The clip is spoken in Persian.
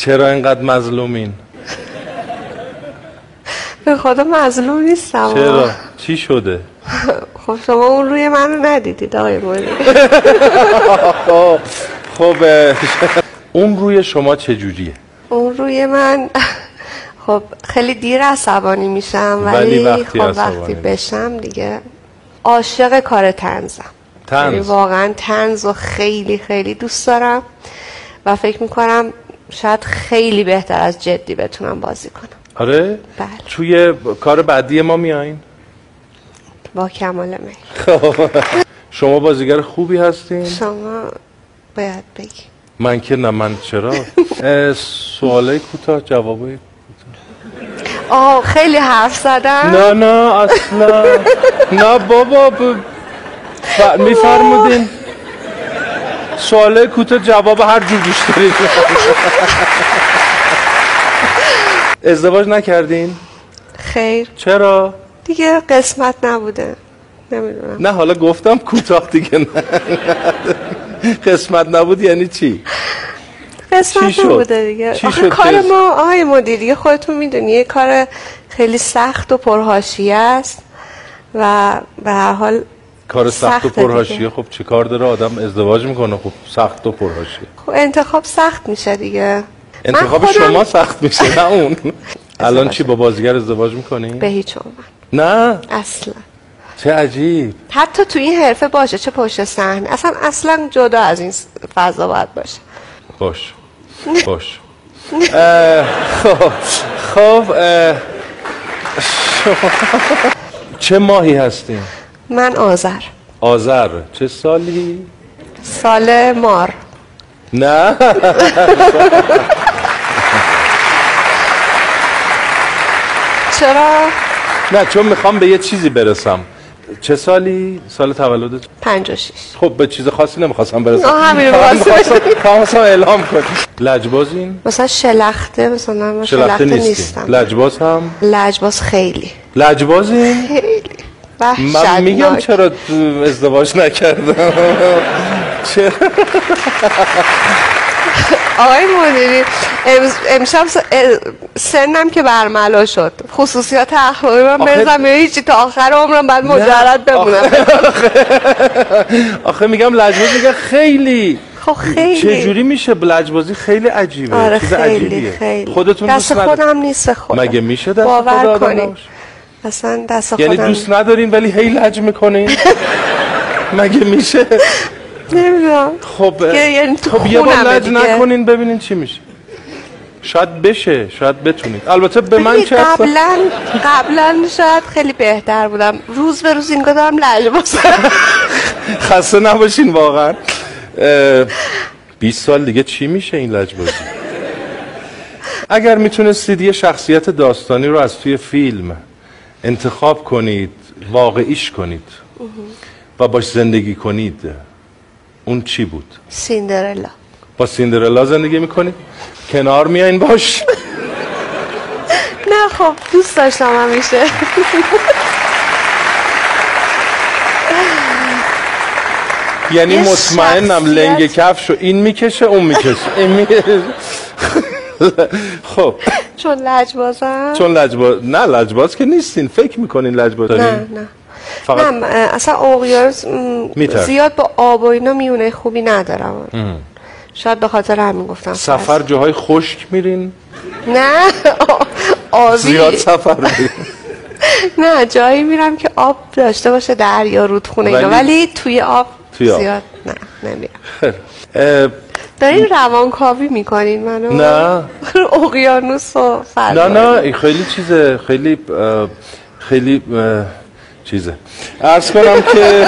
چرا اینقدر مظلومین؟ به خدا مظلوم نیستم. چرا؟ چی شده؟ خب شما اون روی منو ندیدید آقای مدیری. خب اون روی شما چجوریه؟ اون روی من خب خیلی دیر عصبانی میشم ولی وقتی بشم دیگه عاشق کار طنزم. طنز؟ واقعا طنز رو خیلی خیلی دوست دارم و فکر میکنم شاید خیلی بهتر از جدی بتونم بازی کنم. آره؟ بله. توی کار بعدی ما میایین؟ با کمال میل. شما بازیگر خوبی هستین؟ شما باید بگی. من که نه. من چرا؟ سوالای کوتاه، جوابای کوتاه. خیلی حرف زدم؟ نه اصلا. نه بابا میفرمودین سوالای کوتاه، جواب هر جور دوست دارید. ازدواج نکردین؟ خیر. چرا؟ دیگه قسمت نبوده. نمیدونم. نه حالا گفتم کوتاه دیگه. نه قسمت نبود یعنی چی؟ قسمت نبوده دیگه. آخه کار ما آقای مدیری خودتون میدونی یه کار خیلی سخت و پرحاشیه است و به هر حال کار سخت و پرحاشیه. خب چه کار داره آدم ازدواج میکنه؟ خب سخت و پرحاشیه. خب انتخاب سخت میشه دیگه. انتخاب شما سخت میشه نه اون. الان چی با بازیگر ازدواج میکنی؟ به هیچ عنوان. نه اصلا. چه عجیب. حتی تو این حرفه باشه چه پشت صحنه اصلا جدا از این فضا باید باشه. باش. خب چه ماهی هستین؟ من آذر. چه سالی؟ سال مار. نه چرا؟ نه چون میخوام به یه چیزی برسم. چه سالی؟ سال تولدت؟ 56. خب به چیز خاصی نمیخواستم برسم. همین رو خواستم اعلام کنم. لجبازین؟ مثلا شلخته مثلا شلخته نیستم. لجباز هم؟ لجباز خیلی. لجبازین؟ خیلی. من میگم چرا ازدواج نکردم. چرا؟ آقای مدیری امشب سنم که برملا شد خصوصیات اخلاقی من برزم هیچی تا آخر عمرم بعد مجرد بمونم. آخه میگم لجباز میگه خیلی. خب خیلی چجوری میشه لجبازی؟ خیلی عجیبه. آره چیز عجیبیه. خیلی. خودتون دست خودم نیست خودم. مگه میشه دست باور کنید اصلا دست خودم یعنی دوست ندارین ولی هی لج میکنین؟ مگه میشه؟ نمیدونم. خب یه بار لج نکنین ببینین چی میشه. شاید بشه، شاید بتونید. البته به من چه قبلا شاید خیلی بهتر بودم. روز به روز اینگاه دارم لجباز. خسته نباشین واقعا. 20 سال دیگه چی میشه این لجبازی؟ اگر میتونستید یه شخصیت داستانی رو از توی فیلم انتخاب کنید، واقعیش کنید و باش زندگی کنید، اون چی بود؟ سیندرلا. با سیندرلا زندگی میکنید؟ کنار میایین باش؟ نه خب دوست داشتم همیشه. یعنی مطمئنم لنگ کفشو این میکشه اون میکشه. خب چون لجبازم؟ نه لجباز که نیستین. فکر میکنین لجباز دارین؟ نه فقط نه اصلا اغیار زیاد با آب و اینا میونه خوبی ندارم. شاید به خاطر همین گفتم. سفر جاهای خشک میرین؟ نه آبی. زیاد سفر میرین؟ نه جایی میرم که آب داشته باشه، دریا، رودخونه اینا، ولی توی آب زیاد نه نمیرم. دارین روانکاوی میکنین منو؟ نه اقیانوس و فردا. نه خیلی چیزه، خیلی چیزه. عرض کنم که